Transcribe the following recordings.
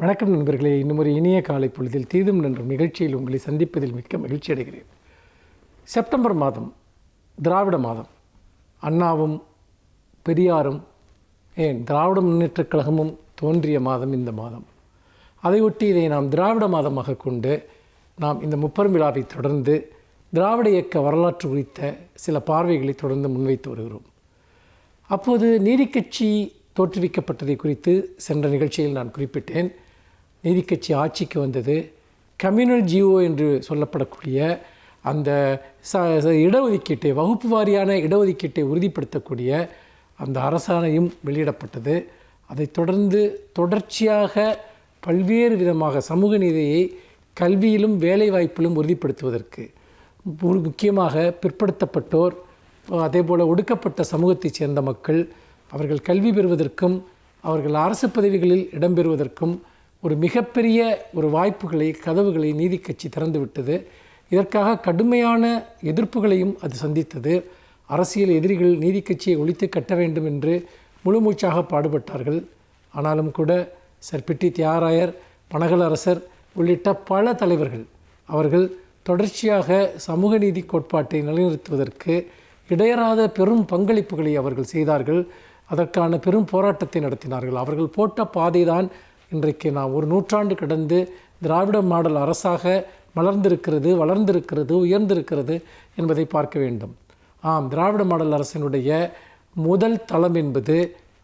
வணக்கம் நண்பர்களே. இன்னும் ஒரு இனிய காலை பொழுதில் தீதும் நன்றும் நிகழ்ச்சியில் உங்களை சந்திப்பதில் மிக்க மகிழ்ச்சி அடைகிறேன். செப்டம்பர் மாதம் திராவிட மாதம். அண்ணாவும் பெரியாரும் திராவிட முன்னேற்றக் கழகமும் தோன்றிய மாதம் இந்த மாதம். அதையொட்டி இதை நாம் திராவிட மாதமாக கொண்டு நாம் இந்த முப்பெரும் விழாவை தொடர்ந்து திராவிட இயக்க வரலாற்று குறித்த சில பார்வைகளை தொடர்ந்து முன்வைத்து வருகிறோம். அப்போது நீதிக்கட்சி தோற்றுவிக்கப்பட்டதை குறித்து சென்ற நிகழ்ச்சியில் நான் குறிப்பிட்டேன். நீதிக்கட்சி ஆட்சிக்கு வந்தது. கம்யூனல் ஜிஓ என்று சொல்லப்படக்கூடிய அந்த இடஒதுக்கீட்டை, வகுப்பு வாரியான இடஒதுக்கீட்டை உறுதிப்படுத்தக்கூடிய அந்த அரசாணையும் வெளியிடப்பட்டது. அதைத் தொடர்ந்து தொடர்ச்சியாக பல்வேறு விதமாக சமூக நீதியை கல்வியிலும் வேலைவாய்ப்பிலும் உறுதிப்படுத்துவதற்கு, முக்கியமாக பிற்படுத்தப்பட்டோர், அதேபோல் ஒடுக்கப்பட்ட சமூகத்தைச் சேர்ந்த மக்கள், அவர்கள் கல்வி பெறுவதற்கும் அவர்கள் அரசு பதவிகளில் இடம்பெறுவதற்கும் ஒரு மிகப்பெரிய ஒரு வாய்ப்புகளை, கதவுகளை நீதிக்கட்சி திறந்துவிட்டது. இதற்காக கடுமையான எதிர்ப்புகளையும் அது சந்தித்தது. அரசியல் எதிரிகள் நீதிக்கட்சியை ஒழித்து கட்ட வேண்டும் என்று முழுமூச்சாக பாடுபட்டார்கள். ஆனாலும் கூட சர் பிட்டி தியாகராயர், பனகலரசர் உள்ளிட்ட பல தலைவர்கள் அவர்கள் தொடர்ச்சியாக சமூக நீதி கோட்பாட்டை நிலைநிறுத்துவதற்கு இடையறாத பெரும் பங்களிப்புகளை அவர்கள் செய்தார்கள். அதற்கான பெரும் போராட்டத்தை நடத்தினார்கள். அவர்கள் போட்ட பாதைதான் இன்றைக்கு நாம் ஒரு நூற்றாண்டு கடந்து திராவிட மாடல் அரசாக மலர்ந்திருக்கிறது, வளர்ந்திருக்கிறது, உயர்ந்திருக்கிறது என்பதை பார்க்க வேண்டும். திராவிட மாடல் அரசினுடைய முதல் தளம் என்பது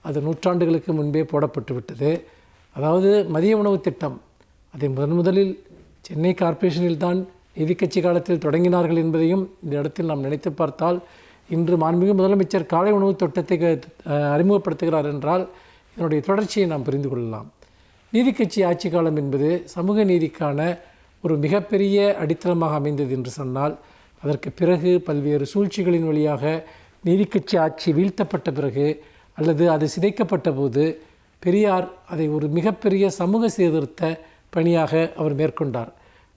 அது நூற்றாண்டுகளுக்கு முன்பே போடப்பட்டு விட்டது. அதாவது மதிய உணவு திட்டம். அதை முதலில் சென்னை கார்ப்பரேஷனில் தான் நீதிக்கட்சி காலத்தில் தொடங்கினார்கள் என்பதையும் இந்த இடத்தில் நாம் நினைத்து பார்த்தால், இன்று மாண்புமிகு முதலமைச்சர் காலை உணவு திட்டத்தை அறிமுகப்படுத்துகிறார் என்றால் இதனுடைய தொடர்ச்சியை நாம் புரிந்து கொள்ளலாம். நீதிக்கட்சி ஆட்சி காலம் என்பது சமூக நீதிக்கான ஒரு மிகப்பெரிய அடித்தளமாக அமைந்தது என்று சொன்னால், அதற்கு பிறகு பல்வேறு சூழ்ச்சிகளின் வழியாக நீதிக்கட்சி ஆட்சி வீழ்த்தப்பட்ட பிறகு அல்லது அது சிதைக்கப்பட்ட போது பெரியார் அதை ஒரு மிகப்பெரிய சமூக சீர்திருத்த பணியாக அவர் மேற்கொண்டார்.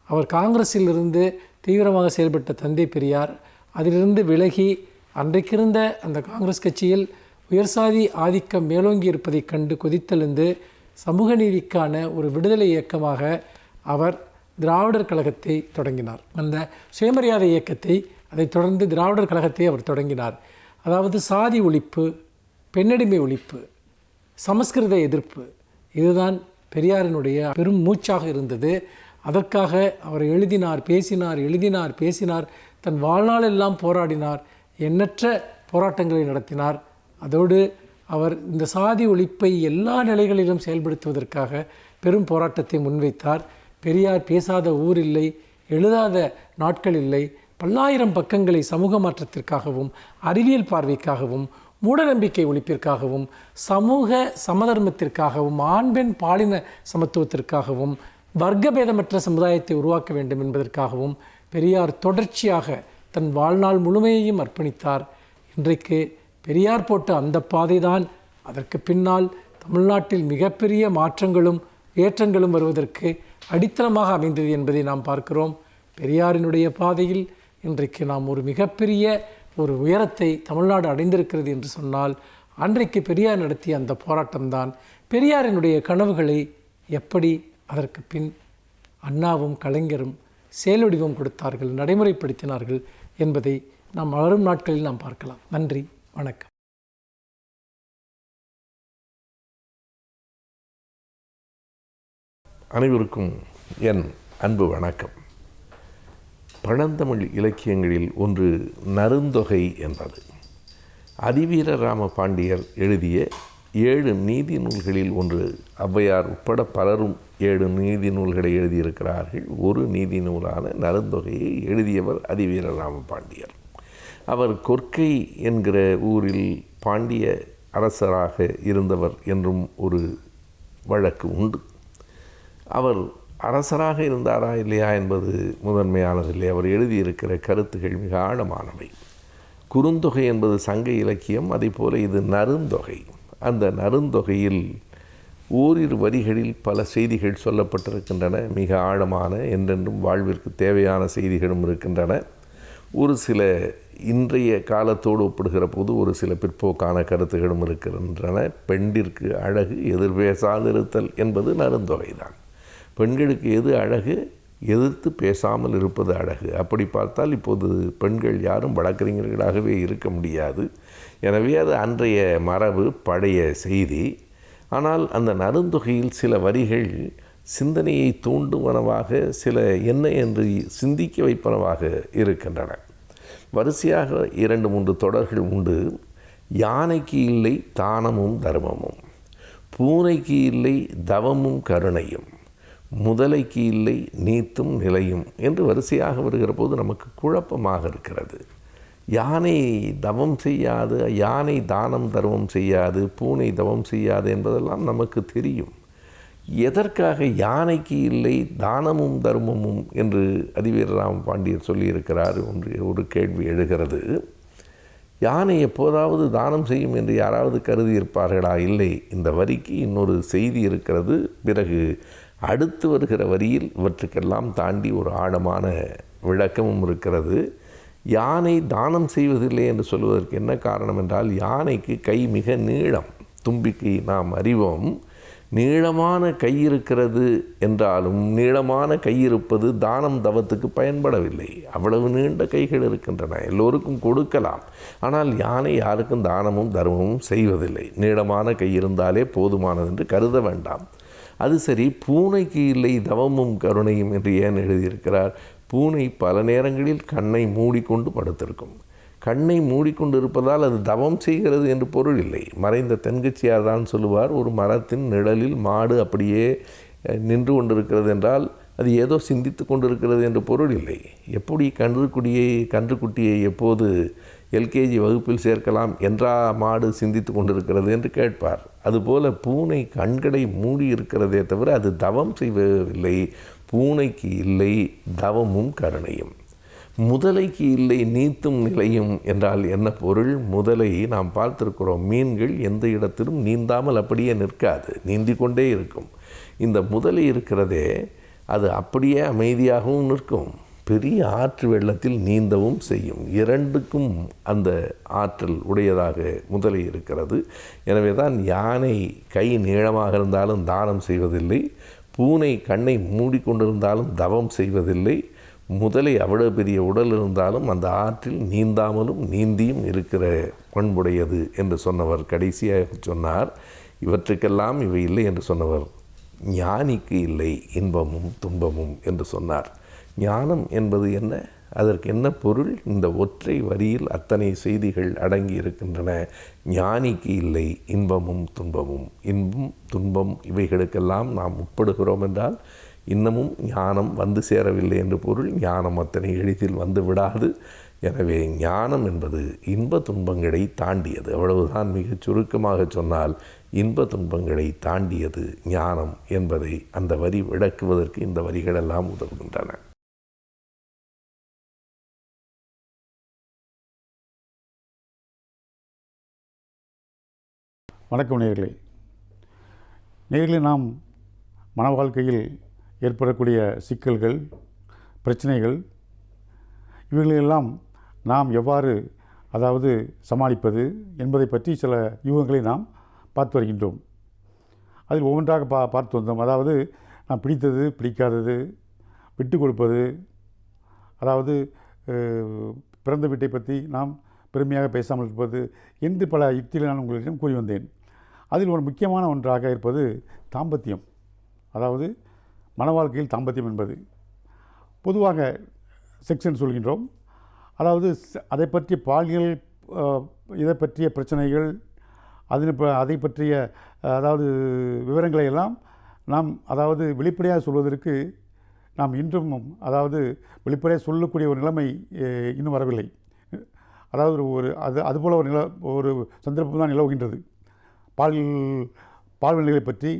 அவர் காங்கிரஸிலிருந்து தீவிரமாக செயல்பட்ட தந்தை பெரியார் அதிலிருந்து விலகி அன்றைக்கிருந்த அந்த காங்கிரஸ் கட்சியில் உயர்சாதி ஆதிக்கம் மேலோங்கி இருப்பதைக் கண்டு கொதித்தெழுந்து சமூக நீதிக்கான ஒரு விடுதலை இயக்கமாக அவர் திராவிடர் கழகத்தை தொடங்கினார். அந்த சுயமரியாதை இயக்கத்தை, அதைத் தொடர்ந்து திராவிடர் கழகத்தை அவர் தொடங்கினார். அதாவது சாதி ஒழிப்பு, பெண்ணடிமை ஒழிப்பு, சமஸ்கிருத எதிர்ப்பு, இதுதான் பெரியாரினுடைய பெரும் மூச்சாக இருந்தது. அதற்காக அவர் எழுதினார், பேசினார், தன் வாழ்நாளெல்லாம் போராடினார், எண்ணற்ற போராட்டங்களை நடத்தினார். அதோடு அவர் இந்த சாதி ஒழிப்பை எல்லா நிலைகளிலும் செயல்படுத்துவதற்காக பெரும் போராட்டத்தை முன்வைத்தார். பெரியார் பேசாத ஊர் இல்லை, எழுதாத நாட்கள் இல்லை. பல்லாயிரம் பக்கங்களை சமூக மாற்றத்திற்காகவும், அறிவியல் பார்வைக்காகவும், மூடநம்பிக்கை ஒழிப்பிற்காகவும், சமூக சமதர்மத்திற்காகவும், ஆண் பெண் பாலின சமத்துவத்திற்காகவும், வர்க்கபேதமற்ற சமுதாயத்தை உருவாக்க வேண்டும் என்பதற்காகவும் பெரியார் தொடர்ச்சியாக தன் வாழ்நாள் முழுமையையும் அர்ப்பணித்தார். இன்றைக்கு பெரியார் போட்ட அந்த பாதைதான் அதற்கு பின்னால் தமிழ்நாட்டில் மிகப்பெரிய மாற்றங்களும் ஏற்றங்களும் வருவதற்கு அடித்தளமாக அமைந்தது என்பதை நாம் பார்க்கிறோம். பெரியாரினுடைய பாதையில் இன்றைக்கு நாம் ஒரு மிகப்பெரிய ஒரு உயரத்தை தமிழ்நாடு அடைந்திருக்கிறது என்று சொன்னால், அன்றைக்கு பெரியார் நடத்திய அந்த போராட்டம்தான் பெரியாரினுடைய கனவுகளை எப்படி அதற்கு பின் அண்ணாவும் கலைஞரும் செயல்வடிவம் கொடுத்தார்கள், நடைமுறைப்படுத்தினார்கள் என்பதை நாம் வரும் நாட்களில் நாம் பார்க்கலாம். நன்றி, வணக்கம். அனைவருக்கும் என் அன்பு வணக்கம். பழந்தமிழ் இலக்கியங்களில் ஒன்று நருந்தொகை என்பது. அதிவீரராம பாண்டியர் எழுதிய 7 நீதி நூல்களில் ஒன்று. ஔவையார் உட்பட பலரும் 7 நீதி நூல்களை எழுதியிருக்கிறார்கள். ஒரு நீதி நூலான நருந்தொகையை எழுதியவர் அதிவீரராம பாண்டியர். அவர் கொற்கை என்கிற ஊரில் பாண்டிய அரசராக இருந்தவர் என்றும் ஒரு வழக்கு உண்டு. அவர் அரசராக இருந்தாரா இல்லையா என்பது முதன்மையானதில்லை. அவர் எழுதியிருக்கிற கருத்துகள் மிக ஆழமானவை. குறுந்தொகை என்பது சங்க இலக்கியம், அதே போல இது நருந்தொகை. அந்த நருந்தொகையில் ஓரிரு வரிகளில் பல செய்திகள் சொல்லப்பட்டிருக்கின்றன. மிக ஆழமான, என்றென்றும் வாழ்விற்கு தேவையான செய்திகளும் இருக்கின்றன. ஒரு சில இன்றைய காலத்தோடு ஒப்பிடுகிற போது ஒரு சில பிற்போக்கான கருத்துகளும் இருக்கின்றன. பெண்டிற்கு அழகு எதிர்பேசாதிருத்தல் என்பது நருந்தொகைதான். பெண்களுக்கு எது அழகு? எதிர்த்து பேசாமல் இருப்பது அழகு. அப்படி பார்த்தால் இப்போது பெண்கள் யாரும் வழக்கறிஞர்களாகவே இருக்க முடியாது. எனவே அது அன்றைய மரபு, பழைய செய்தி. ஆனால் அந்த நருந்தொகையில் சில வரிகள் சிந்தனையை தூண்டுவனவாக, சில என்ன என்று சிந்திக்க வைப்பனவாக இருக்கின்றன. வரிசையாக 2-3 தொடர்கள் உண்டு. யானைக்கு இல்லை தானமும் தர்மமும், பூனைக்கு இல்லை தவமும் கருணையும், முதலைக்கு இல்லை நீத்தும் நிலையும் என்று வரிசையாக வருகிற போது நமக்கு குழப்பமாக இருக்கிறது. யானை தவம் செய்யாது, யானை தானம் தர்மம் செய்யாது, பூனை தவம் செய்யாது என்பதெல்லாம் நமக்கு தெரியும். எதற்காக யானைக்கு இல்லை தானமும் தர்மமும் என்று அதிவீரராம பாண்டியர் சொல்லியிருக்கிறார் என்று ஒரு கேள்வி எழுகிறது. யானை எப்போதாவது தானம் செய்யும் என்று யாராவது கருதி இருப்பார்களா? இல்லை. இந்த வரிக்கு இன்னொரு செய்தி இருக்கிறது. பிறகு அடுத்து வருகிற வரியில் இவற்றுக்கெல்லாம் தாண்டி ஒரு ஆழமான விளக்கமும் இருக்கிறது. யானை தானம் செய்வதில்லை என்று சொல்வதற்கு என்ன காரணம் என்றால், யானைக்கு கை மிக நீளம். தும்பிக்கை நாம் அறிவோம். நீளமான கை இருக்கிறது என்றாலும் நீளமான கை இருப்பது தானம் தவத்துக்கு பயன்படவில்லை. அவ்வளவு நீண்ட கைகள் இருக்கின்றன, எல்லோருக்கும் கொடுக்கலாம். ஆனால் யானை யாருக்கும் தானமும் தர்மமும் செய்வதில்லை. நீளமான கை இருந்தாலே போதுமானது என்று கருத வேண்டாம். அது சரி, பூனைக்கு இல்லை தவமும் கருணையும் என்று ஏன் எழுதியிருக்கிறார்? பூனை பல நேரங்களில் கண்ணை மூடிக்கொண்டு படுத்திருக்கும். கண்ணை மூடிக்கொண்டு இருப்பதால் அது தவம் செய்கிறது என்று பொருள் இல்லை. மறைந்த தென்கட்சியார் தான் சொல்லுவார், ஒரு மரத்தின் நிழலில் மாடு அப்படியே நின்று கொண்டிருக்கிறது என்றால் அது ஏதோ சிந்தித்து கொண்டிருக்கிறது என்று பொருள் இல்லை. எப்படி கன்றுக்குட்டியை எப்போது எல்கேஜி வகுப்பில் சேர்க்கலாம் என்றா மாடு சிந்தித்து கொண்டிருக்கிறது என்று கேட்பார். அதுபோல பூனை கண்களை மூடி இருக்கிறதே தவிர அது தவம் செய்வதில்லை. பூனைக்கு இல்லை தவமும் கருணையும். முதலைக்கு இல்லை நீத்தும் நிலையும் என்றால் என்ன பொருள்? முதலை நாம் பார்த்திருக்கிறோம், மீன்கள் எந்த இடத்திலும் நீந்தாமல் அப்படியே நிற்காது, நீந்தி கொண்டே இருக்கும். இந்த முதலை இருக்கிறதே, அது அப்படியே அமைதியாகவும் நிற்கும், பெரிய ஆற்று வெள்ளத்தில் நீந்தவும் செய்யும். இரண்டுக்கும் அந்த ஆற்றல் உடையதாக முதலை இருக்கிறது. எனவே தான் யானை கை நீளமாக இருந்தாலும் தானம் செய்வதில்லை, பூனை கண்ணை மூடிக்கொண்டிருந்தாலும் தவம் செய்வதில்லை, முதலை அவ்வளவு பெரிய உடல் இருந்தாலும் அந்த ஆற்றில் நீந்தாமலும் நீந்தியும் இருக்கிற பண்புடையது என்று சொன்னவர் கடைசியாக சொன்னார். இவற்றுக்கெல்லாம் இவை இல்லை என்று சொன்னவர் ஞானிக்கு இல்லை இன்பமும் துன்பமும் என்று சொன்னார். ஞானம் என்பது என்ன? அதற்கு என்ன பொருள்? இந்த ஒற்றை வரியில் அத்தனை செய்திகள் அடங்கி இருக்கின்றன. ஞானிக்கு இல்லை இன்பமும் துன்பமும். இன்பம் துன்பம் இவைகளுக்கெல்லாம் நாம் உட்படுகிறோம் என்றால் இன்னமும் ஞானம் வந்து சேரவில்லை என்று பொருள். ஞானம் அத்தனை எளிதில் வந்து விடாது. எனவே ஞானம் என்பது இன்ப துன்பங்களை தாண்டியது. அவ்வளவுதான். மிகச் சுருக்கமாக சொன்னால் இன்ப துன்பங்களை தாண்டியது ஞானம் என்பதை அந்த வரி விளக்குவதற்கு இந்த வரிகளெல்லாம் உதவுகின்றன. வணக்கம் நேயர்களே, நாம் மன வாழ்க்கையில் ஏற்படக்கூடிய சிக்கல்கள், பிரச்சனைகள், இவைகளெல்லாம் நாம் எவ்வாறு சமாளிப்பது என்பதை பற்றி சில யூகங்களை நாம் பார்த்து வருகின்றோம். அதில் ஒவ்வொன்றாக பார்த்து வந்தோம். நாம் பிடித்தது பிடிக்காதது, விட்டு கொடுப்பது, பிறந்த வீட்டை பற்றி நாம் பெருமையாக பேசாமல் இருப்பது என்று பல யுக்திகளை நான் உங்களிடம் கூறி வந்தேன். அதில் ஒரு முக்கியமான ஒன்றாக இருப்பது தாம்பத்தியம். மன வாழ்க்கையில் தாம்பத்தியம் என்பது பொதுவாக செக்ஸ் என்று சொல்கின்றோம். அதை பற்றிய பாலியல், இதை பற்றிய பிரச்சனைகள், அதை பற்றிய விவரங்களை எல்லாம் நாம் வெளிப்படையாக சொல்வதற்கு நாம் இன்றும் வெளிப்படையாக சொல்லக்கூடிய ஒரு நிலைமை இன்னும் வரவில்லை. அதுபோல் ஒரு சந்தர்ப்பம் தான் நிலவுகின்றது. பால்நிலைகளை பற்றி,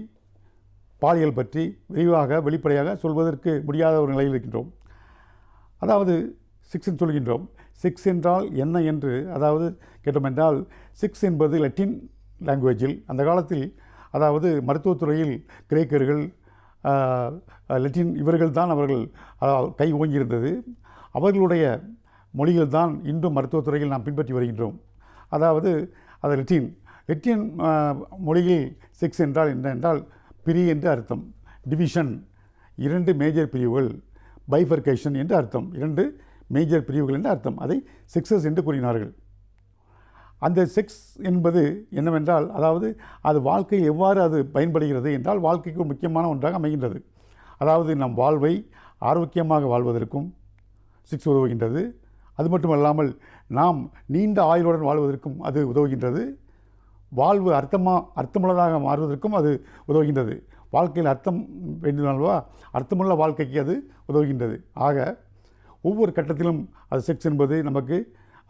பாலியல் பற்றி விரிவாக வெளிப்படையாக சொல்வதற்கு முடியாத ஒரு நிலையில் இருக்கின்றோம். செக்ஸ் என்று சொல்கின்றோம். செக்ஸ் என்றால் என்ன என்று கேட்டோம் என்றால், செக்ஸ் என்பது லத்தீன் லாங்குவேஜில் அந்த காலத்தில் மருத்துவத்துறையில் கிரேக்கர்கள், லத்தீன் இவர்கள் தான் அவர்கள் கை ஓங்கியிருந்தது. அவர்களுடைய மொழிகள் தான் இன்றும் மருத்துவத்துறையில் நாம் பின்பற்றி வருகின்றோம். அதாவது அது லெட்டின் மொழியில் செக்ஸ் என்றால் என்ன என்றால் பிரி என்று அர்த்தம், டிவிஷன் 2 மேஜர் பிரிவுகள், பைஃபர்கேஷன் என்று அர்த்தம், 2 மேஜர் பிரிவுகள் என்று அர்த்தம். அதை செக்ஸஸ் என்று கூறினார்கள். அந்த செக்ஸ் என்பது என்னவென்றால், அதாவது அது வாழ்க்கையில் எவ்வாறு அது பயன்படுகிறது என்றால் வாழ்க்கைக்கு முக்கியமான ஒன்றாக அமைகின்றது. அதாவது நம் வாழ்வை ஆரோக்கியமாக வாழ்வதற்கும் செக்ஸ் உதவுகின்றது. அது மட்டுமல்லாமல் நாம் நீண்ட ஆயுளுடன் வாழ்வதற்கும் அது உதவுகின்றது. வாழ்வு அர்த்தமுள்ளதாக மாறுவதற்கும் அது உதவுகின்றது. வாழ்க்கையில் அர்த்தம் வேண்டுமானவா, அர்த்தமுள்ள வாழ்க்கைக்கு அது உதவுகின்றது. ஆக ஒவ்வொரு கட்டத்திலும் அது செக்ஸ் என்பது நமக்கு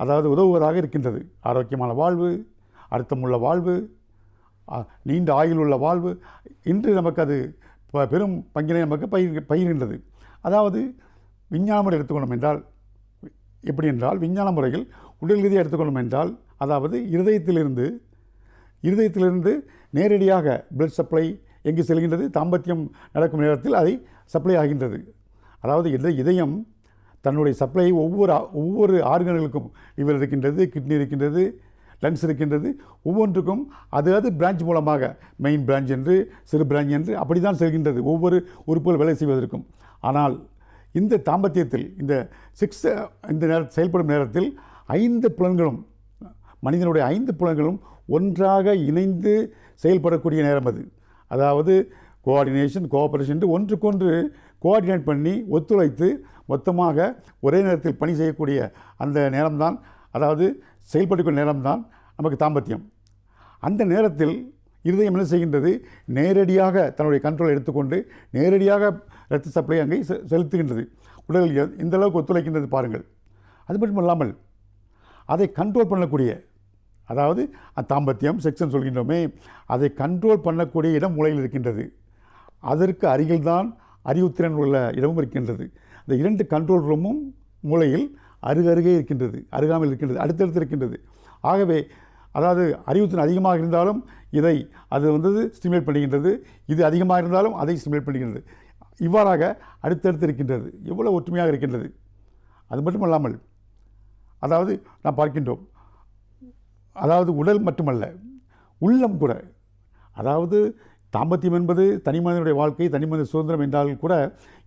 அதாவது உதவுவதாக இருக்கின்றது. ஆரோக்கியமான வாழ்வு, அர்த்தமுள்ள வாழ்வு, நீண்ட ஆயுளுள்ள வாழ்வு, இன்று நமக்கு அது பெரும் பங்கினை நமக்கு பகிர்கின்றது. அதாவது விஞ்ஞான முறை எடுத்துக்கொண்டோம் என்றால் எப்படி என்றால், விஞ்ஞான முறையில் உடல் ரீதியாக எடுத்துக்கொண்டோம் என்றால், அதாவது இருதயத்திலிருந்து நேரடியாக பிளட் சப்ளை எங்கு செல்கின்றது, தாம்பத்தியம் நடக்கும் நேரத்தில் அதை சப்ளை ஆகின்றது. அதாவது இதயம் தன்னுடைய சப்ளை ஒவ்வொரு ஆர்கன்களுக்கும் லிவர் இருக்கின்றது, கிட்னி இருக்கின்றது, லங்ஸ் இருக்கின்றது, ஒவ்வொன்றுக்கும் அது பிரான்ச் மூலமாக மெயின் பிரான்ச் என்று சிறு பிரான்ச் என்று அப்படி தான் செல்கின்றது ஒவ்வொரு உறுப்புகள் வேலை செய்வதற்கும். ஆனால் இந்த தாம்பத்தியத்தில் இந்த செக்ஸ் இந்த செயல்படும் நேரத்தில் 5 புலன்களும், மனிதனுடைய 5 புலன்களும் ஒன்றாக இணைந்து செயல்படக்கூடிய நேரம் அது. அதாவது கோஆர்டினேஷன், கோஆபரேஷன் என்று ஒன்றுக்கொன்று கோஆர்டினேட் பண்ணி ஒத்துழைத்து மொத்தமாக ஒரே நேரத்தில் பணி செய்யக்கூடிய அந்த நேரம்தான், அதாவது செயல்படக்கூடிய நேரம்தான் நமக்கு தாம்பத்தியம். அந்த நேரத்தில் இருதயம் என்ன செய்கின்றது, நேரடியாக தன்னுடைய கண்ட்ரோல் எடுத்துக்கொண்டு நேரடியாக இரத்த சப்ளை அங்கே செலுத்துகின்றது. உடல் இந்த அளவுக்கு ஒத்துழைக்கின்றது பாருங்கள். அது மட்டும் இல்லாமல் அதை கண்ட்ரோல் பண்ணக்கூடிய, அதாவது தாம்பத்தியம் செக்ஸ்ன்னு சொல்கின்றோமே, அதை கண்ட்ரோல் பண்ணக்கூடிய இடம் மூளையில் இருக்கின்றது. அதற்கு அருகில்தான் அறிவுத்திறன் உள்ள இடமும் இருக்கின்றது. இந்த 2 கண்ட்ரோல் ரூமும் மூளையில் அருகருகே இருக்கின்றது, அருகாமல் இருக்கின்றது, அடுத்தடுத்து இருக்கின்றது. ஆகவே அதாவது அறிவுத்திறன் அதிகமாக இருந்தாலும் அது ஸ்டிமுலேட் பண்ணுகின்றது, இது அதிகமாக இருந்தாலும் அதை ஸ்டிமுலேட் பண்ணுகின்றது. இவ்வாறாக அடுத்தடுத்து இருக்கின்றது. எவ்வளோ ஒற்றுமையாக இருக்கின்றது. அது மட்டுமல்லாமல் அதாவது நாம் பார்க்கின்றோம், அதாவது உடல் மட்டுமல்ல உள்ளம் கூட, அதாவது தாம்பத்தியம் என்பது தனி மனிதனுடைய வாழ்க்கை, தனி மனித சுதந்திரம் என்றால் கூட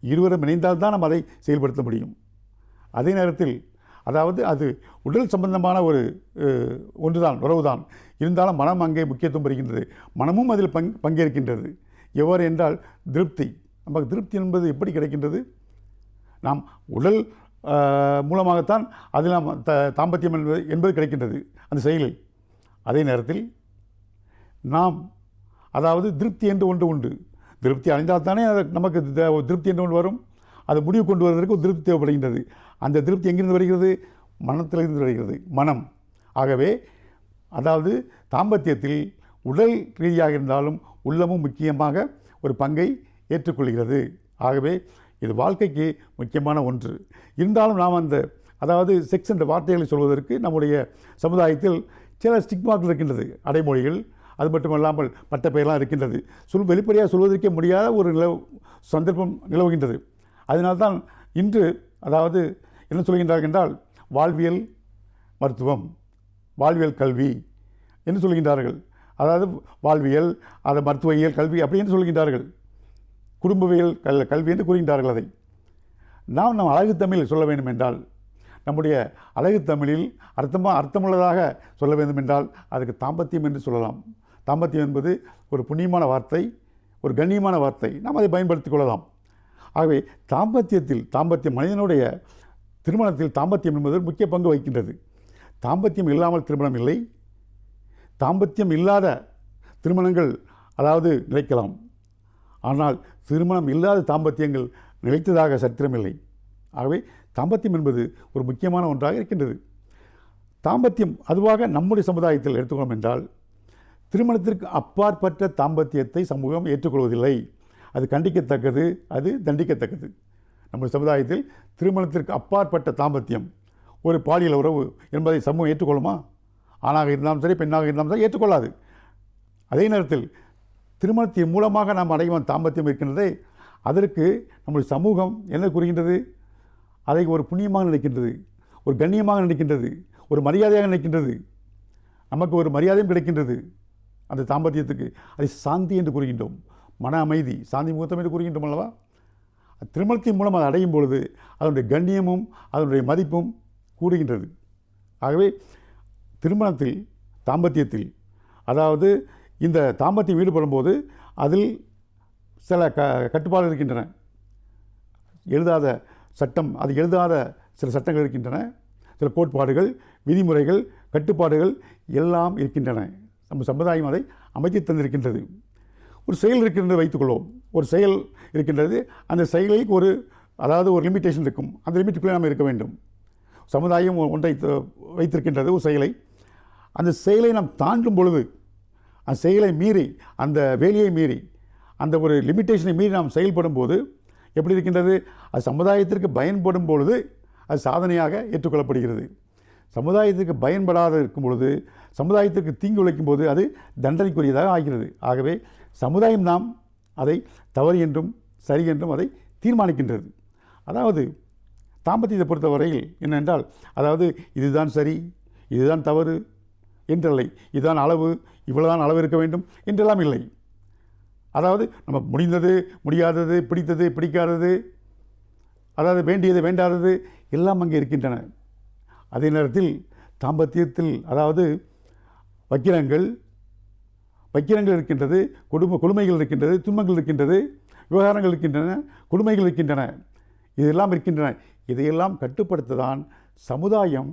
இருவரும் இணைந்தால்தான் நாம் அதை செயல்படுத்த முடியும். அதே நேரத்தில் அதாவது அது உடல் சம்பந்தமான ஒன்றுதான், உறவுதான். இருந்தாலும் மனம் அங்கே முக்கியத்துவம் பெறுகின்றது. மனமும் அதில் பங்கேற்கின்றது. எவ்வாறு என்றால் திருப்தி. நமக்கு திருப்தி என்பது எப்படி கிடைக்கின்றது, நாம் உடல் மூலமாகத்தான் அதில் நாம் தாம்பத்தியம் என்பது கிடைக்கின்றது அந்த செயலில். அதே நேரத்தில் நாம் அதாவது திருப்தி என்று ஒன்று உண்டு. திருப்தி அடைந்தால் தானே நமக்கு திருப்தி என்று ஒன்று வரும். அது முடிவு கொண்டு வருவதற்கு திருப்தி தேவைப்படுகின்றது. அந்த திருப்தி எங்கிருந்து வருகிறது, மனத்திலிருந்து வருகிறது, மனம். ஆகவே அதாவது தாம்பத்தியத்தில் உடல் ரீதியாக இருந்தாலும் உள்ளமும் முக்கியமாக ஒரு பங்கை ஏற்றுக்கொள்கிறது. ஆகவே இது வாழ்க்கைக்கு முக்கியமான ஒன்று. இருந்தாலும் நாம் அதாவது செக்ஸ் என்ற வார்த்தைகளை சொல்வதற்கு நம்முடைய சமுதாயத்தில் சில ஸ்டிக்மாக்கள் இருக்கின்றது, அடைமொழிகள். அது மட்டுமல்லாமல் மற்ற பெயரெல்லாம் இருக்கின்றது. வெளிப்படையாக சொல்வதற்கே முடியாத ஒரு சந்தர்ப்பம் நிலவுகின்றது. அதனால்தான் இன்று அதாவது என்ன சொல்கின்றார்கள் என்றால், வாழ்வியல் மருத்துவம், வாழ்வியல் கல்வி என்று சொல்கின்றார்கள். அதாவது வாழ்வியல், அது மருத்துவவியல் கல்வி அப்படி என்று சொல்கின்றார்கள். குடும்பவியல் கல்வி என்று கூறுகின்றார்கள். அதை நாம் அழகு தமிழில் சொல்ல வேண்டும் என்றால், நம்முடைய அழகு தமிழில் அர்த்தமுள்ளதாக சொல்ல வேண்டும் என்றால் அதுக்கு தாம்பத்தியம் என்று சொல்லலாம். தாம்பத்தியம் என்பது ஒரு புண்ணியமான வார்த்தை, ஒரு கண்ணியமான வார்த்தை. நாம் அதை பயன்படுத்திக் கொள்ளலாம். ஆகவே தாம்பத்தியம் மனிதனுடைய திருமணத்தில் தாம்பத்தியம் என்பது முக்கிய பங்கு வகிக்கின்றது. தாம்பத்தியம் இல்லாமல் திருமணம் இல்லை. தாம்பத்தியம் இல்லாத திருமணங்கள் அதாவது நிலைக்கலாம். ஆனால் திருமணம் இல்லாத தாம்பத்தியங்கள் நிலைத்ததாக சரித்திரமில்லை. ஆகவே தாம்பத்தியம் என்பது ஒரு முக்கியமான ஒன்றாக இருக்கின்றது. தாம்பத்தியம் அதுவாக நம்முடைய சமுதாயத்தில் எடுத்துக்கொள்ளும் என்றால், திருமணத்திற்கு அப்பாற்பட்ட தாம்பத்தியத்தை சமூகம் ஏற்றுக்கொள்வதில்லை. அது கண்டிக்கத்தக்கது, அது தண்டிக்கத்தக்கது. நம்முடைய சமுதாயத்தில் திருமணத்திற்கு அப்பாற்பட்ட தாம்பத்தியம், ஒரு பாலியல் உறவு என்பதை சமூகம் ஏற்றுக்கொள்ளுமா? ஆணாக இருந்தாலும் சரி, பெண்ணாக இருந்தாலும் சரி ஏற்றுக்கொள்ளாது. அதே நேரத்தில் திருமணத்தின் மூலமாக நாம் அடையும் தாம்பத்தியம் இருக்கின்றதே, அதற்கு நம்முடைய சமூகம் என்ன கூறுகின்றது? அதை ஒரு புண்ணியமாக நினைக்கின்றது, ஒரு கண்ணியமாக நினைக்கின்றது, ஒரு மரியாதையாக நினைக்கின்றது, நமக்கு ஒரு மரியாதையும் கிடைக்கின்றது அந்த தாம்பத்தியத்துக்கு. அதை சாந்தி என்று கூறுகின்றோம், மன அமைதி, சாந்தி முகூர்த்தம் என்று கூறுகின்றோம் அல்லவா. திருமணத்தின் மூலம் அதை அடையும் பொழுது அதனுடைய கண்ணியமும் அதனுடைய மதிப்பும் கூடுகின்றது. ஆகவே திருமணத்தில், தாம்பத்தியத்தில், அதாவது இந்த தாம்பத்தியம் ஈடுபடும் போது அதில் சில கட்டுப்பாடுகள் இருக்கின்றன. எழுதாத சட்டம், அது எழுதாத சில சட்டங்கள் இருக்கின்றன, சில கோட்பாடுகள், விதிமுறைகள், கட்டுப்பாடுகள் எல்லாம் இருக்கின்றன. நம்ம சமுதாயம் அதை அமைத்து தந்திருக்கின்றது. ஒரு செயல் இருக்கின்றது வைத்துக்கொள்வோம், ஒரு செயல் இருக்கின்றது, அந்த செயலில் ஒரு லிமிட்டேஷன் இருக்கும், அந்த லிமிட்டுக்குள்ளே நாம் இருக்க வேண்டும். சமுதாயம் ஒன்றை வைத்திருக்கின்றது, ஒரு செயலை. அந்த செயலை நாம் தாண்டும் பொழுது, அந்த செயலை மீறி, அந்த வேலையை மீறி, அந்த ஒரு லிமிட்டேஷனை மீறி நாம் செயல்படும் போது எப்படி இருக்கின்றது? அது சமுதாயத்திற்கு பயன்படும் பொழுது அது சாதனையாக ஏற்றுக்கொள்ளப்படுகிறது. சமுதாயத்திற்கு பயன்படாத இருக்கும் பொழுது, சமுதாயத்திற்கு தீங்கு விளைக்கும் போது அது தண்டனைக்குரியதாக ஆகிறது. ஆகவே சமுதாயம் நாம் அதை தவறு என்றும் சரி என்றும் அதை தீர்மானிக்கின்றது. அதாவது தாம்பத்தியத்தை பொறுத்தவரையில் என்னென்றால், அதாவது இதுதான் சரி, இதுதான் தவறு என்றில்லை, இதுதான் அளவு, இவ்வளவுதான் அளவு இருக்க வேண்டும் என்றெல்லாம் இல்லை. அதாவது நமக்கு முடிந்தது, முடியாதது, பிடித்தது, பிடிக்காதது, அதாவது வேண்டியது, வேண்டாதது எல்லாம் அங்கே இருக்கின்றன. அதே நேரத்தில் தாம்பத்தியத்தில் அதாவது வக்கிரங்கள் இருக்கின்றது, கொடுமைகள் இருக்கின்றது, துன்பங்கள் இருக்கின்றது, விவகாரங்கள் இருக்கின்றன, கொடுமைகள் இருக்கின்றன, இதெல்லாம் இருக்கின்றன. இதையெல்லாம் கட்டுப்படுத்ததான் சமுதாயம்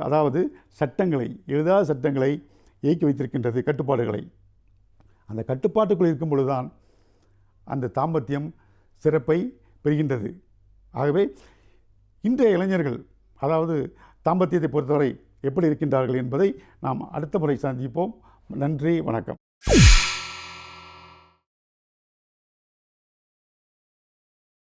அதாவது சட்டங்களை, எழுதாத சட்டங்களை இயக்கி வைத்திருக்கின்றது, கட்டுப்பாடுகளை. அந்த கட்டுப்பாட்டுக்குள் இருக்கும் பொழுதுதான் அந்த தாம்பத்தியம் சிறப்பை பெறுகின்றது. ஆகவே இன்றைய இளைஞர்கள் அதாவது தாம்பத்தியத்தை பொறுத்தவரை எப்படி இருக்கின்றார்கள் என்பதை நாம் அடுத்த முறை சந்திப்போம். நன்றி, வணக்கம்.